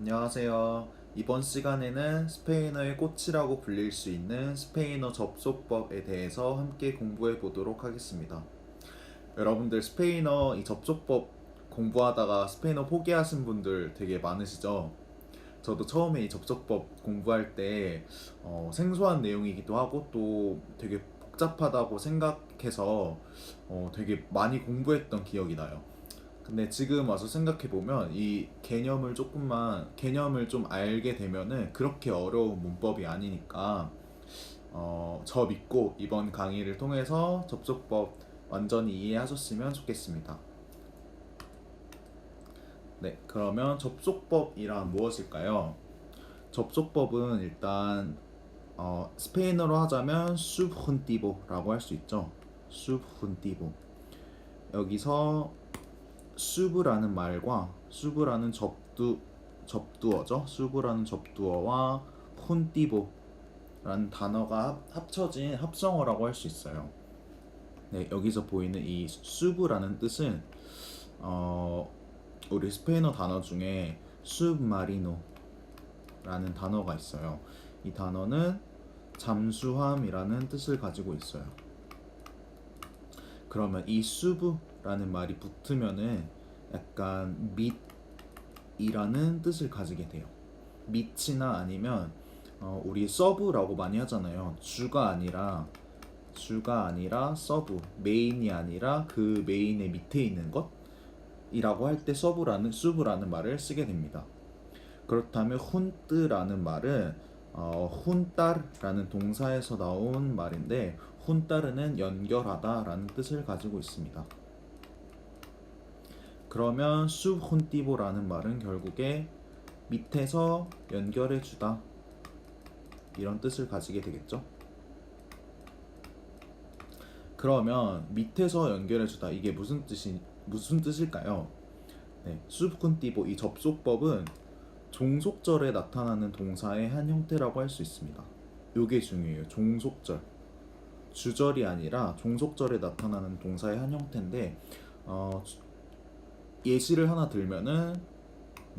안녕하세요. 이번 시간에는 스페인어의 꽃이라고 불릴 수 있는 스페인어 접속법에 대해서 함께 공부해 보도록 하겠습니다. 여러분들 스페인어 이 접속법 공부하다가 스페인어 포기하신 분들 되게 많으시죠? 저도 처음에 이 접속법 공부할 때 생소한 내용이기도 하고 또 되게 복잡하다고 생각해서 되게 많이 공부했던 기억이 나요. 근데 지금 와서 생각해보면 이 개념을 좀 알게 되면은 그렇게 어려운 문법이 아니니까 저 믿고 이번 강의를 통해서 접속법 완전히 이해하셨으면 좋겠습니다. 네, 그러면 접속법이란 무엇일까요? 접속법은 일단 스페인어로 하자면 subjuntivo라고 할 수 있죠. subjuntivo. 여기서 수브라는 말과 수브라는 접두어죠. 수브라는 접두어와 훈띠보라는 단어가 합쳐진 합성어라고 할 수 있어요. 네, 여기서 보이는 이 수브라는 뜻은 어, 우리 스페인어 단어 중에 submarino라는 단어가 있어요. 이 단어는 잠수함이라는 뜻을 가지고 있어요. 그러면 이 수브라는 말이 붙으면은 약간 밑이라는 뜻을 가지게 돼요. 밑이나 아니면 우리 서브라고 많이 하잖아요. 주가 아니라 서브, 메인이 아니라 그 메인의 밑에 있는 것이라고 할 때 수브라는 말을 쓰게 됩니다. 그렇다면 훈뜨라는 말은 훈따르라는 동사에서 나온 말인데 훈따르는 연결하다라는 뜻을 가지고 있습니다. 그러면 subjuntivo라는 말은 결국에 밑에서 연결해주다 이런 뜻을 가지게 되겠죠. 그러면 밑에서 연결해주다 이게 무슨 뜻일까요? 네, subjuntivo 이 접속법은 종속절에 나타나는 동사의 한 형태라고 할 수 있습니다. 요게 중요해요. 종속절. 주절이 아니라 종속절에 나타나는 동사의 한 형태인데 예시를 하나 들면은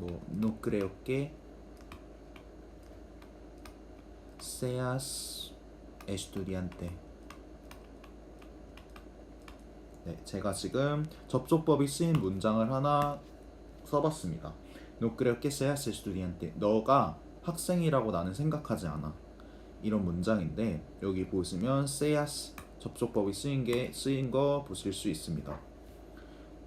no creo que seas estudiante. 네, 제가 지금 접속법이 쓰인 문장을 하나 써봤습니다. No creo que seas estudiante. 너가 학생이라고 나는 생각하지 않아. 이런 문장인데 여기 보시면 seas 접속법이 쓰인 거 보실 수 있습니다.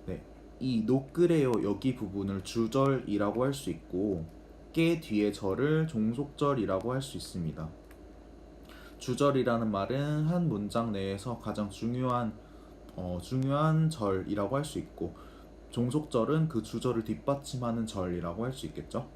네, 이 no creo 여기 부분을 주절이라고 할 수 있고 que 뒤에 절을 종속절이라고 할 수 있습니다. 주절이라는 말은 한 문장 내에서 가장 중요한 절이라고 할 수 있고 종속절은 그 주절을 뒷받침하는 절이라고 할 수 있겠죠.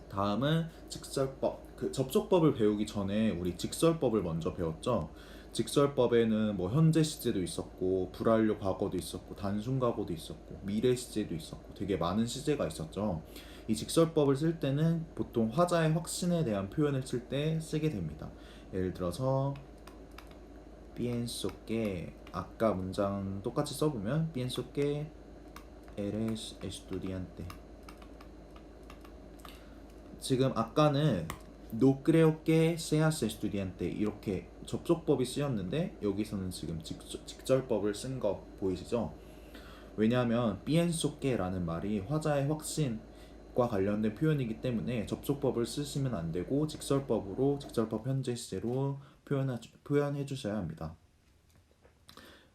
다음은 직설법. 그 접속법을 배우기 전에 우리 직설법을 먼저 배웠죠. 직설법에는 뭐 현재 시제도 있었고 불완료 과거도 있었고 단순 과거도 있었고 미래 시제도 있었고 되게 많은 시제가 있었죠. 이 직설법을 쓸 때는 보통 화자의 확신에 대한 표현을 쓸 때 쓰게 됩니다. 예를 들어서 pienso que 아까 문장 똑같이 써보면 pienso que eres estudiante. 지금 아까는 no creo que seas estudiante 이렇게 접속법이 쓰였는데 여기서는 지금 직설법을 쓴 거 보이시죠? 왜냐하면 pienso que라는 말이 화자의 확신과 관련된 표현이기 때문에 접속법을 쓰시면 안 되고 직설법 현재 시제로 표현해 주셔야 합니다.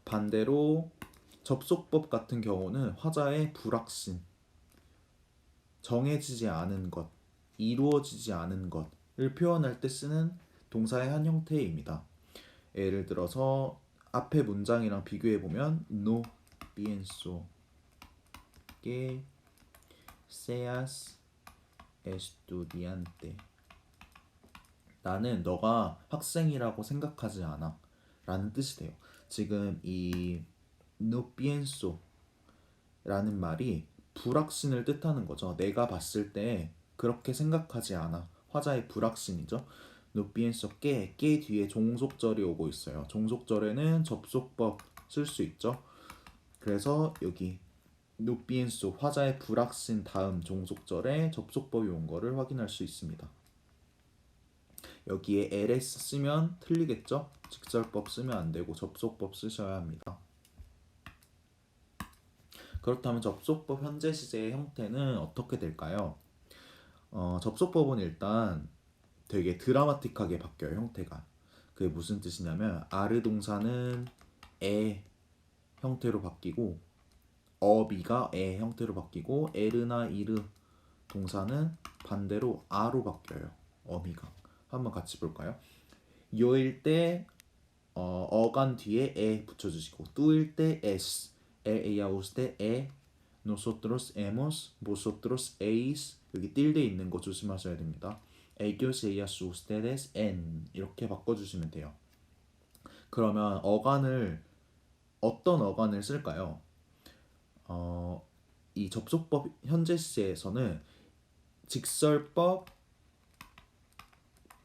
반대로 접속법 같은 경우는 화자의 불확신, 정해지지 않은 것, 이루어지지 않은 것을 표현할 때 쓰는 동사의 한 형태입니다. 예를 들어서 앞에 문장이랑 비교해 보면 no pienso que seas estudiante. 나는 너가 학생이라고 생각하지 않아 라는 뜻이 돼요. 지금 이 no pienso 라는 말이 불확신을 뜻하는 거죠. 내가 봤을 때 그렇게 생각하지 않아. 화자의 불확신이죠. No pienso que 뒤에 종속절이 오고 있어요. 종속절에는 접속법 쓸 수 있죠. 그래서 여기 no pienso 화자의 불확신 다음 종속절에 접속법이 온 거를 확인할 수 있습니다. 여기에 ls 쓰면 틀리겠죠? 직설법 쓰면 안 되고 접속법 쓰셔야 합니다. 그렇다면 접속법 현재 시제의 형태는 어떻게 될까요? 접속법은 일단 되게 드라마틱하게 바뀌어요, 형태가. 그게 무슨 뜻이냐면 아르 동사는 에 형태로 바뀌고 어비가 에 형태로 바뀌고 에르나 이르 동사는 반대로 아로 바뀌어요. 어미가. 한번 같이 볼까요? 요일 때 어간 뒤에 에 붙여주시고 뚜일 때 es, ellos 때 e, nosotros hemos, vosotros eis 여기 틸데 있는 거 조심하셔야 됩니다. ellos, ellas, ustedes, en 이렇게 바꿔주시면 돼요. 그러면 어떤 어간을 쓸까요? 이 접속법 현재 시제에서는 직설법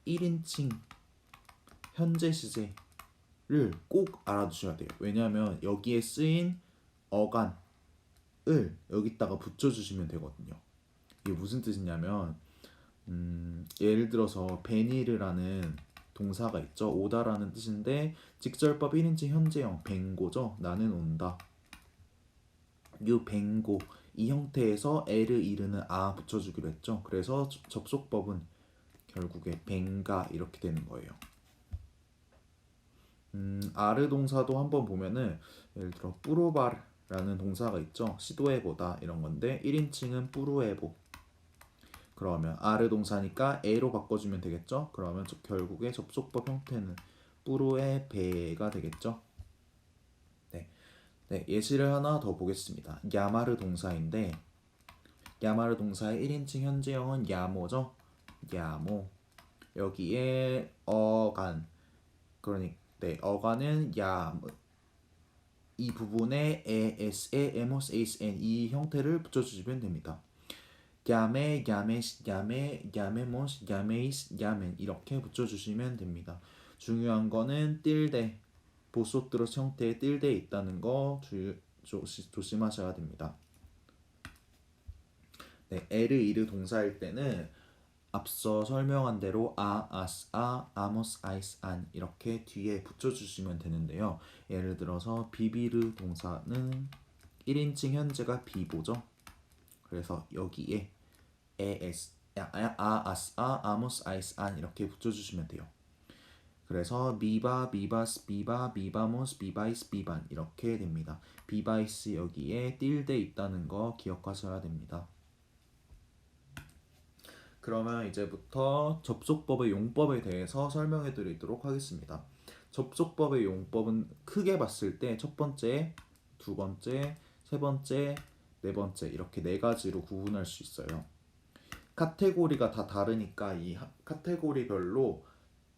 1인칭 현재 시제를 꼭 알아두셔야 돼요. 왜냐하면 여기에 쓰인 어간을 여기다가 붙여주시면 되거든요. 이게 무슨 뜻이냐면 예를 들어서 베니르라는 동사가 있죠. 오다라는 뜻인데 직설법 1인칭 현재형 뱅고죠. 나는 온다. 유 뱅고 이 형태에서 에르 이르는 아 붙여주기로 했죠. 그래서 접속법은 결국에 뱅가 이렇게 되는 거예요. 아르 동사도 한번 보면은 예를 들어 뿌로바르라는 동사가 있죠. 시도해보다 이런 건데 1인칭은 뿌루에보. 그러면 아르 동사니까 에로 바꿔주면 되겠죠. 그러면 결국에 접속법 형태는 뿌루에베가 되겠죠. 네, 예시를 하나 더 보겠습니다. 야마르 동사인데 야마르 동사의 1인칭 현재형은 야모죠. 야모. 여기에 어간 그러니까 네, 어간은 야모 이 부분에 에스에 에모스 에이스엔 이 형태를 붙여주시면 됩니다. 야메 야메스 야메 야메모스 야메이스 야멘 이렇게 붙여주시면 됩니다. 중요한 거는 틸데 보소트로스 형태의 틸데 있다는 거 조심하셔야 됩니다. 네, 에르 이르 동사일 때는 앞서 설명한 대로 아스 아모스 아이스 안 이렇게 뒤에 붙여주시면 되는데요. 예를 들어서 비비르 동사는 1인칭 현재가 비보죠. 그래서 여기에 에스 아스 아모스 아이스 안 이렇게 붙여주시면 돼요. 그래서 미바, 미바스, 비바, 비바모스, 비바이스, 비반 이렇게 됩니다. 비바이스 여기에 틸데 있다는 거 기억하셔야 됩니다. 그러면 이제부터 접속법의 용법에 대해서 설명해 드리도록 하겠습니다. 접속법의 용법은 크게 봤을 때 첫 번째, 두 번째, 세 번째, 네 번째 이렇게 네 가지로 구분할 수 있어요. 카테고리가 다 다르니까 이 카테고리별로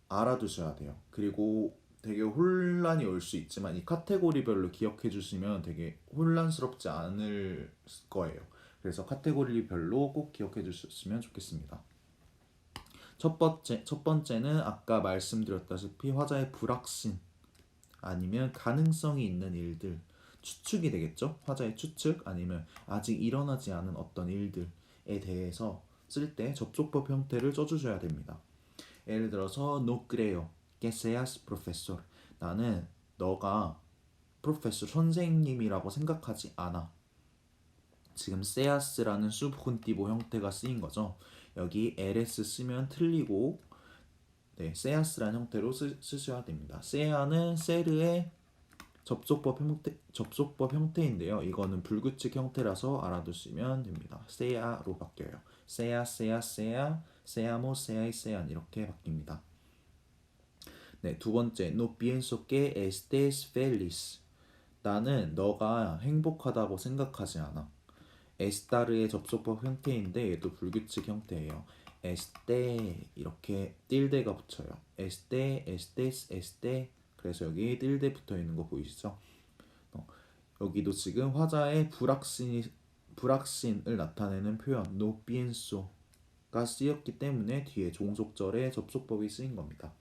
알아두셔야 돼요. 그리고 되게 혼란이 올 수 있지만 이 카테고리별로 기억해 주시면 되게 혼란스럽지 않을 거예요. 그래서 카테고리별로 꼭 기억해 주셨으면 좋겠습니다. 첫 번째는 아까 말씀드렸다시피 화자의 불확신 아니면 가능성이 있는 일들 추측이 되겠죠. 화자의 추측 아니면 아직 일어나지 않은 어떤 일들에 대해서 쓸 때 접속법 형태를 써주셔야 됩니다. 예를 들어서 no creo que seas profesor. 나는 너가 프로페서 선생님이라고 생각하지 않아. 지금 seas라는 subjuntivo 형태가 쓰인 거죠. 여기 ls 쓰면 틀리고 네, seas라는 형태로 쓰셔야 됩니다. sea는 세르의 접속법 형태인데요. 이거는 불규칙 형태라서 알아두시면 됩니다. sea로 바뀌어요. sea, sea, sea, seamos, seais, sean 이렇게 바뀝니다. 네, 두 번째, no pienso que estés feliz. 나는 너가 행복하다고 생각하지 않아. 에스타르의 접속법 형태인데 얘도 불규칙 형태예요. 에스테 이렇게 틸데가 붙여요. 에스테, 에스테스, 에스테. 그래서 여기 틸데 붙어 있는 거 보이시죠? 여기도 지금 화자의 불확신을 나타내는 표현 no pienso가 쓰였기 때문에 뒤에 종속절에 접속법이 쓰인 겁니다.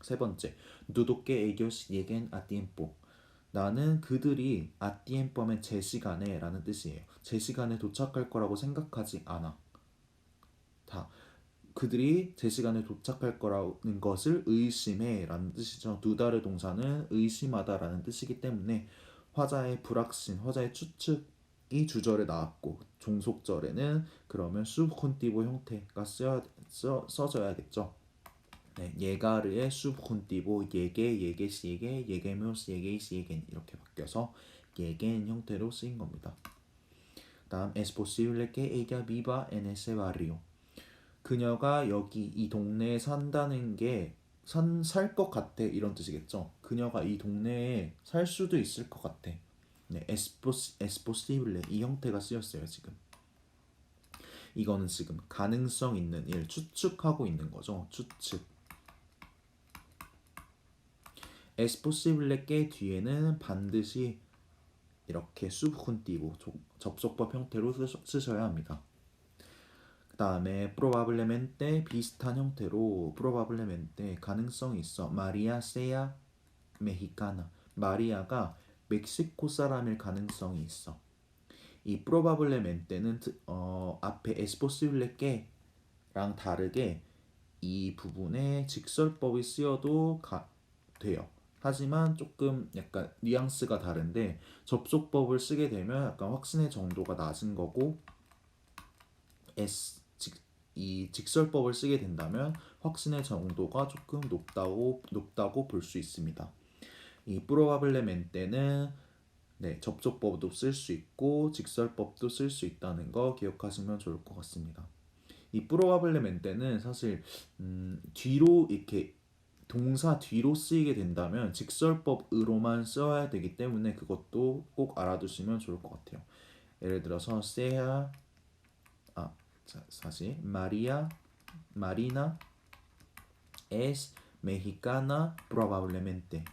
세 번째, dudo que ellos lleguen a tiempo. 나는 그들이 아띠엠범의 제 시간에 라는 뜻이에요. 제 시간에 도착할 거라고 생각하지 않아. 다 그들이 제 시간에 도착할 거라는 것을 의심해 라는 뜻이죠. 두다르 동사는 의심하다 라는 뜻이기 때문에 화자의 불확신, 화자의 추측이 주절에 나왔고 종속절에는 그러면 수브콘티보 형태가 써져야겠죠. 네, 예가르의 수브콘티보 예게, 예게시에게, 예게묘스, 예게이시에겐 이렇게 바뀌어서 예겐 형태로 쓰인 겁니다. 다음 es posible que ella viva en ese barrio. 그녀가 여기 이 동네에 산다는 게 살 것 같아 이런 뜻이겠죠. 그녀가 이 동네에 살 수도 있을 것 같아. 네, es posible 이 형태가 쓰였어요 지금. 이거는 지금 가능성 있는 일 추측하고 있는 거죠. 추측. es posible que 뒤에는 반드시 이렇게 subjuntivo 접속법 형태로 쓰셔야 합니다. 그 다음에 probablemente 비슷한 형태로 probablemente 가능성이 있어. 마리아 sea mexicana. 마리아가 멕시코 사람일 가능성이 있어. 이 probablemente는 앞에 es posible que랑 다르게 이 부분에 직설법이 쓰여도 돼요. 하지만 조금 약간 뉘앙스가 다른데 접속법을 쓰게 되면 약간 확신의 정도가 낮은 거고 이 직설법을 쓰게 된다면 확신의 정도가 조금 높다고 볼 수 있습니다. 이 probablemente는 네, 접속법도 쓸 수 있고 직설법도 쓸 수 있다는 거 기억하시면 좋을 것 같습니다. 이 probablemente는 사실 뒤로 이렇게 동사 뒤로 쓰이게 된다면 직설법으로만 써야 되기 때문에 그것도 꼭 알아두시면 좋을 것 같아요. 예를 들어서 sea 다시 Marina es mexicana probablemente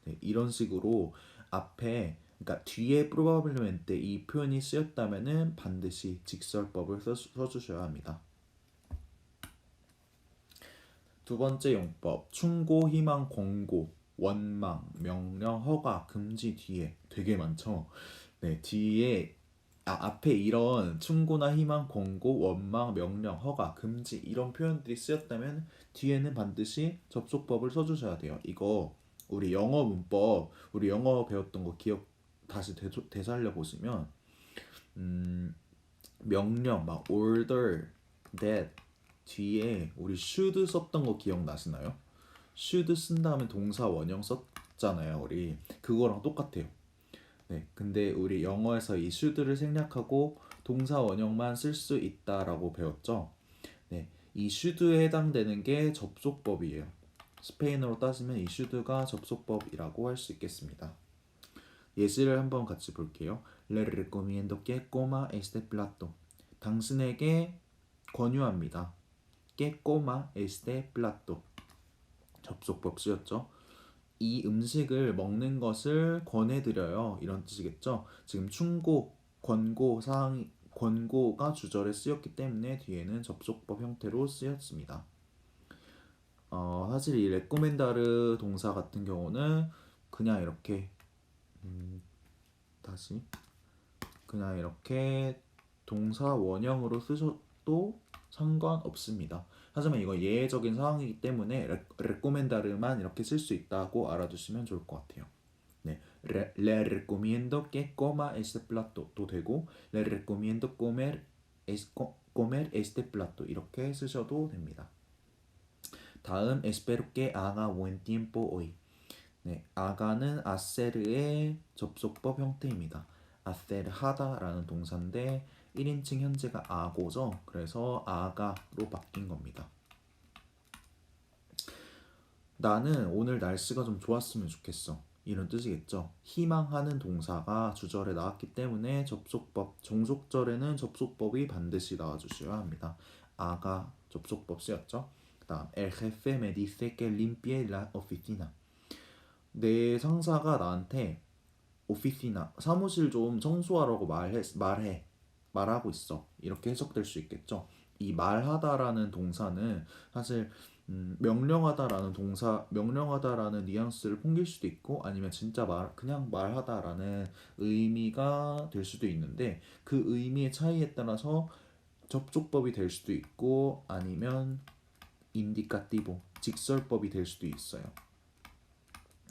네, 이런 식으로 앞에 그러니까 뒤에 probablemente 이 표현이 쓰였다면은 반드시 직설법을 써주셔야 합니다. 두 번째 용법 충고, 희망, 권고, 원망, 명령, 허가, 금지 뒤에 되게 많죠. 네, 뒤에 앞에 이런 충고나 희망, 권고, 원망, 명령, 허가, 금지 이런 표현들이 쓰였다면 뒤에는 반드시 접속법을 써주셔야 돼요. 이거 우리 영어 문법, 우리 영어 배웠던 거 기억 다시 되살려 보시면 명령 막 order, that 뒤에 우리 should 썼던 거 기억나시나요? should 쓴 다음에 동사 원형 썼잖아요. 우리 그거랑 똑같아요. 네, 근데 우리 영어에서 이 should를 생략하고 동사 원형만 쓸 수 있다라고 배웠죠. 네, 이 should에 해당되는 게 접속법이에요. 스페인어로 따지면 이 should가 접속법이라고 할 수 있겠습니다. 예시를 한번 같이 볼게요. Le recomiendo que coma este plato. 당신에게 권유합니다. Que coma este plato. 접속법 쓰였죠. 이 음식을 먹는 것을 권해드려요. 이런 뜻이겠죠. 지금 충고, 권고가 주절에 쓰였기 때문에 뒤에는 접속법 형태로 쓰였습니다. 사실 이 레코멘다르 동사 같은 경우는 그냥 이렇게 그냥 이렇게 동사 원형으로 쓰셔도 상관없습니다. 하지만 이거 예외적인 상황이기 때문에 레코멘다르만 이렇게 쓸 수 있다고 알아두시면 좋을 것 같아요. 네, le recomiendo que coma este plato 도 되고 le recomiendo comer este plato 이렇게 쓰셔도 됩니다. 다음 espero que haga buen tiempo hoy. 네, 아가는 아세르의 접속법 형태입니다. 아세르 하다라는 동사인데 1인칭 현재가 아고죠. 그래서 아가로 바뀐 겁니다. 나는 오늘 날씨가 좀 좋았으면 좋겠어. 이런 뜻이겠죠. 희망하는 동사가 주절에 나왔기 때문에 종속절에는 접속법이 반드시 나와주셔야 합니다. 아가 접속법 쓰였죠. 그 다음 El jefe me dice que limpie la oficina. 내 상사가 나한테 오피시나 사무실 좀 청소하라고 말하고 있어. 이렇게 해석될 수 있겠죠. 이 말하다라는 동사는 사실 명령하다라는 동사, 명령하다라는 뉘앙스를 풍길 수도 있고 아니면 진짜 그냥 말하다라는 의미가 될 수도 있는데 그 의미의 차이에 따라서 접촉법이 될 수도 있고 아니면 인디카티보, 직설법이 될 수도 있어요.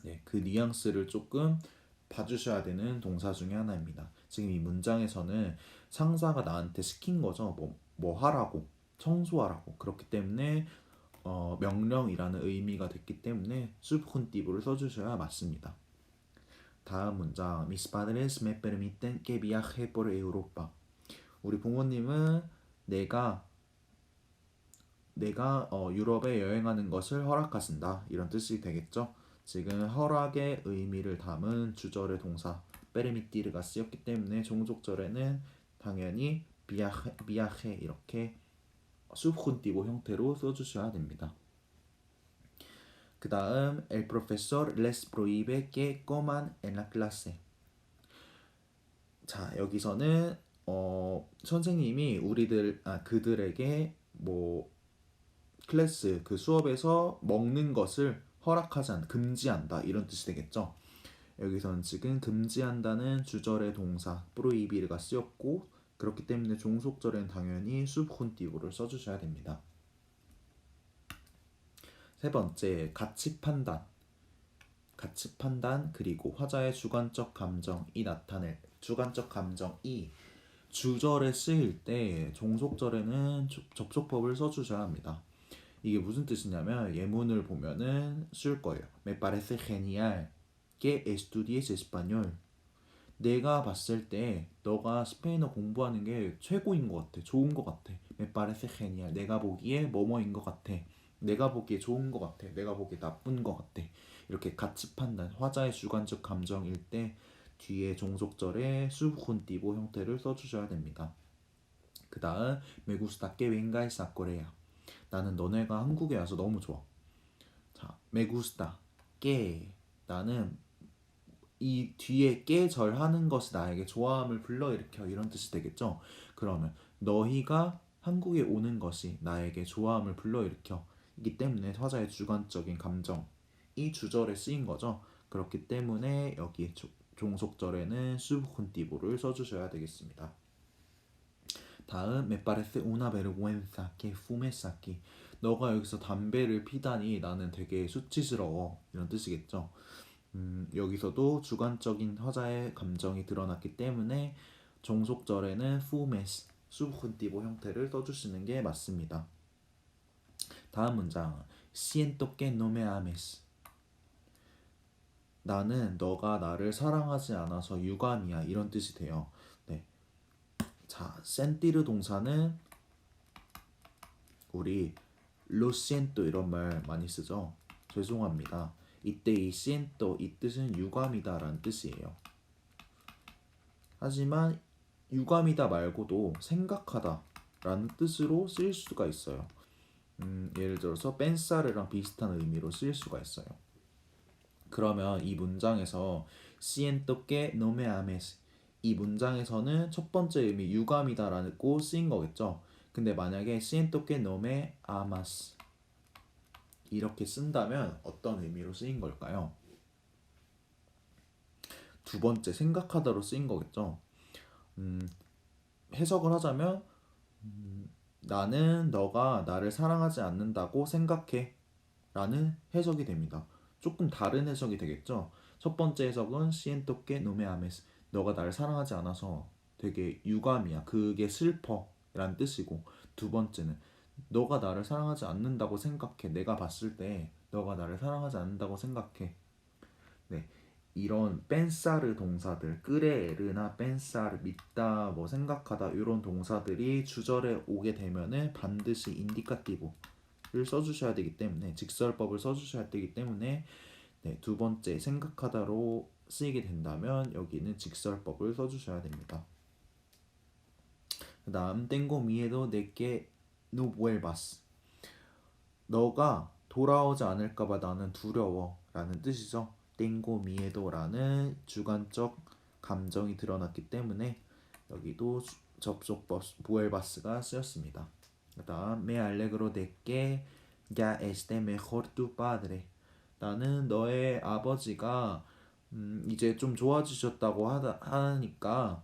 네, 그 뉘앙스를 조금 봐주셔야 되는 동사 중에 하나입니다. 지금 이 문장에서는 상사가 나한테 시킨 거죠. 뭐 하라고, 청소하라고. 그렇기 때문에 명령이라는 의미가 됐기 때문에 subjuntivo를 써주셔야 맞습니다. 다음 문장. Mis padres me permiten que viaje por Europa. 우리 부모님은 내가 유럽에 여행하는 것을 허락하신다. 이런 뜻이 되겠죠. 지금 허락의 의미를 담은 주절의 동사 permitir가 쓰였기 때문에 종속절에는 당연히 viaje 이렇게 subjuntivo 형태로 써주셔야 됩니다. 그 다음 el profesor les prohíbe que coman en la clase. 자, 여기서는 선생님이 그들에게 뭐 클래스 그 수업에서 먹는 것을 금지한다 이런 뜻이 되겠죠. 여기서는 지금 금지한다는 주절의 동사 prohibir가 쓰였고 그렇기 때문에 종속절엔 당연히 subjuntivo를 써주셔야 됩니다. 세 번째, 가치 판단 그리고 화자의 주관적 감정이 나타낼 주관적 감정이 주절에 쓰일 때 종속절에는 접속법을 써주셔야 합니다. 이게 무슨 뜻이냐면 예문을 보면은 쓸 거예요. Me parece genial que estudies español. 내가 봤을 때 너가 스페인어 공부하는 게 최고인 것 같아. 좋은 것 같아. Me parece genial. 내가 보기에 뭐뭐인 것 같아. 내가 보기에 좋은 것 같아. 내가 보기에 나쁜 것 같아. 이렇게 가치 판단, 화자의 주관적 감정일 때 뒤에 종속절에 subjuntivo 형태를 써주셔야 됩니다. 그 다음 Me gusta que vengas a Corea. 나는 너네가 한국에 와서 너무 좋아. 자, me gusta, que 나는 이 뒤에 깨절하는 것이 나에게 좋아함을 불러일으켜 이런 뜻이 되겠죠. 그러면 너희가 한국에 오는 것이 나에게 좋아함을 불러일으켜 이기 때문에 화자의 주관적인 감정이 주절에 쓰인 거죠. 그렇기 때문에 여기 종속절에는 subjuntivo를 써주셔야 되겠습니다. 다음 me parece una vergüenza que fumes aquí. 너가 여기서 담배를 피다니 나는 되게 수치스러워 이런 뜻이겠죠. 여기서도 주관적인 화자의 감정이 드러났기 때문에 종속절에는 fumes, subjuntivo 형태를 써주시는 게 맞습니다. 다음 문장 siento que no me ames. 나는 너가 나를 사랑하지 않아서 유감이야 이런 뜻이 돼요. 네. 자, sentir 동사는 우리 lo siento 이런 말 많이 쓰죠. 죄송합니다. 이때 이 siento 이 뜻은 유감이다 라는 뜻이에요. 하지만 유감이다 말고도 생각하다 라는 뜻으로 쓰일 수가 있어요. 예를 들어서 pensar랑 비슷한 의미로 쓰일 수가 있어요. 그러면 이 문장에서 siento que no me ames 이 문장에서는 첫 번째 의미 유감이다 라고 쓰인 거겠죠. 근데 만약에 siento que no me amas 이렇게 쓴다면 어떤 의미로 쓰인 걸까요? 두 번째 생각하다로 쓰인 거겠죠. 해석을 하자면 나는 너가 나를 사랑하지 않는다고 생각해 라는 해석이 됩니다. 조금 다른 해석이 되겠죠. 첫 번째 해석은 siento que no me ames 너가 나를 사랑하지 않아서 되게 유감이야 그게 슬퍼 라는 뜻이고 두 번째는 너가 나를 사랑하지 않는다고 생각해 내가 봤을 때 너가 나를 사랑하지 않는다고 생각해. 네, 이런 pensar 동사들 creer나 pensar 믿다 뭐 생각하다 이런 동사들이 주절에 오게 되면은 반드시 indicative를 써주셔야 되기 때문에 직설법을 써주셔야 되기 때문에 네, 두 번째 생각하다로 쓰이게 된다면 여기는 직설법을 써주셔야 됩니다. 그 다음 tengo miedo de que no vuelvas 너가 돌아오지 않을까봐 나는 두려워 라는 뜻이죠. tengo miedo라는 주관적 감정이 드러났기 때문에 여기도 접속법 vuelvas가 쓰였습니다. 그 다음 me alegro de que Ya este mejor tu padre. 나는 너의 아버지가 이제 좀 좋아지셨다고 하니까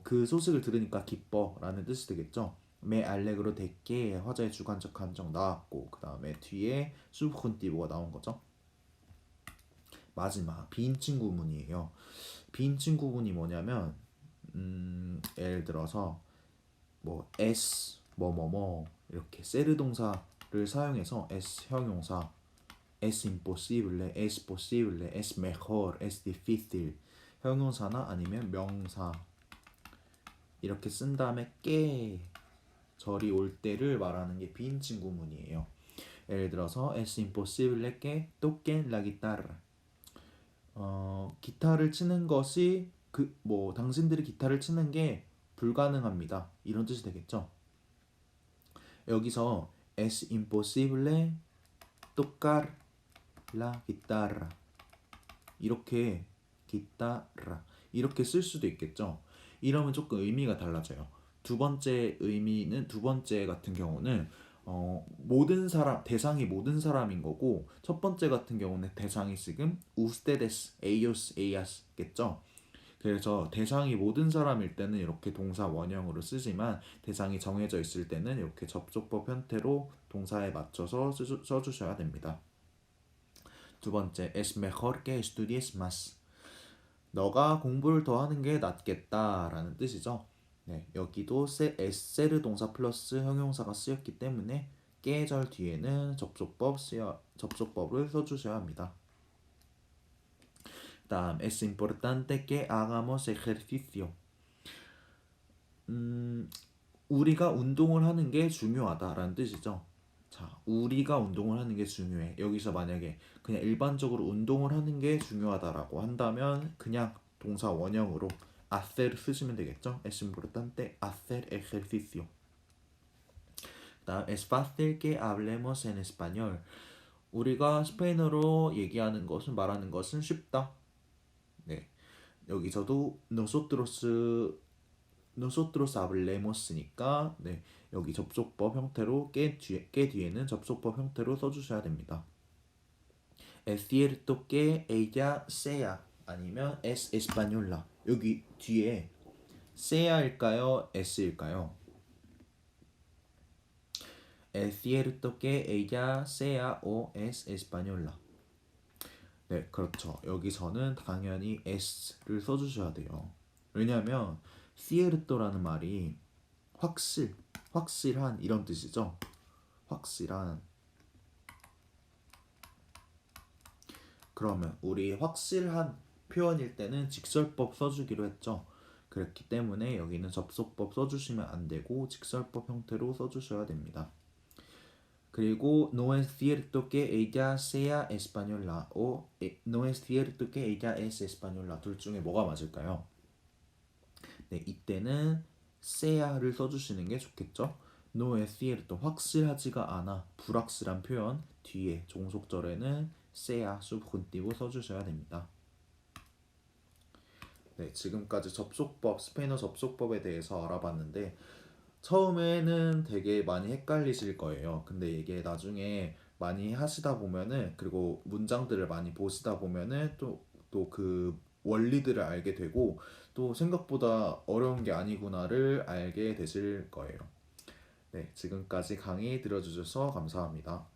그 소식을 들으니까 기뻐라는 뜻이 되겠죠. Me alegro de que 화자의 주관적 감정 나왔고 그 다음에 뒤에 subjuntivo가 나온 거죠. 마지막 비인칭 구문이에요. 비인칭 구문이 뭐냐면 예를 들어서 뭐 es 뭐뭐뭐 이렇게 세르 동사를 사용해서 es 형용사 es imposible, es posible, es mejor, es difícil 형용사나 아니면 명사 이렇게 쓴 다음에 que 절이 올 때를 말하는 게 비인칭 구문이에요. 예를 들어서 es imposible que toquen la guitarra. 기타를 치는 것이 당신들이 기타를 치는 게 불가능합니다. 이런 뜻이 되겠죠. 여기서 es imposible tocar la guitarra 이렇게 기타라 이렇게 쓸 수도 있겠죠. 이러면 조금 의미가 달라져요. 두 번째 같은 경우는 모든 사람 대상이 모든 사람인 거고 첫 번째 같은 경우는 대상이 지금 ustedes, ellos, ellas겠죠. 그래서 대상이 모든 사람일 때는 이렇게 동사 원형으로 쓰지만 대상이 정해져 있을 때는 이렇게 접속법 형태로 동사에 맞춰서 써주셔야 됩니다. 두 번째, es mejor que estudies más. 너가 공부를 더 하는 게 낫겠다라는 뜻이죠. 네, 여기도 에세르 동사 플러스 형용사가 쓰였기 때문에 깨절 뒤에는 접속법을 써주셔야 합니다. 다음, es importante que hagamos ejercicio. 우리가 운동을 하는 게 중요하다라는 뜻이죠. 자, 우리가 운동을 하는 게 중요해. 여기서 만약에 그냥 일반적으로 운동을 하는 게 중요하다라고 한다면 그냥 동사 원형으로 hacer 쓰시면 되겠죠. Es importante hacer ejercicio. 다음, es fácil que hablemos en español. 우리가 스페인어로 말하는 것은 쉽다. 네, 여기서도 nosotros hablemos니까 네, 여기 접속법 형태로 que 뒤에는 접속법 형태로 써주셔야 됩니다. Es cierto que ella sea 아니면 es española. 여기 뒤에 sea일까요? es일까요? Es cierto que ella sea o es española. 네, 그렇죠. 여기서는 당연히 s를 써주셔야 돼요. 왜냐하면 cierto라는 말이 확실한 이런 뜻이죠. 확실한. 그러면 우리 확실한 표현일 때는 직설법 써주기로 했죠. 그렇기 때문에 여기는 접속법 써주시면 안 되고 직설법 형태로 써주셔야 됩니다. 그리고 no es cierto que ella sea española o no es cierto que ella es española 둘 중에 뭐가 맞을까요? 네, 이때는 sea를 써주시는 게 좋겠죠. no es cierto 확실하지가 않아 불확실한 표현 뒤에 종속절에는 sea subjuntivo 써주셔야 됩니다. 네, 지금까지 스페인어 접속법에 대해서 알아봤는데 처음에는 되게 많이 헷갈리실 거예요. 근데 이게 나중에 많이 하시다 보면은 그리고 문장들을 많이 보시다 보면은 또 그 원리들을 알게 되고 또 생각보다 어려운 게 아니구나를 알게 되실 거예요. 네, 지금까지 강의 들어주셔서 감사합니다.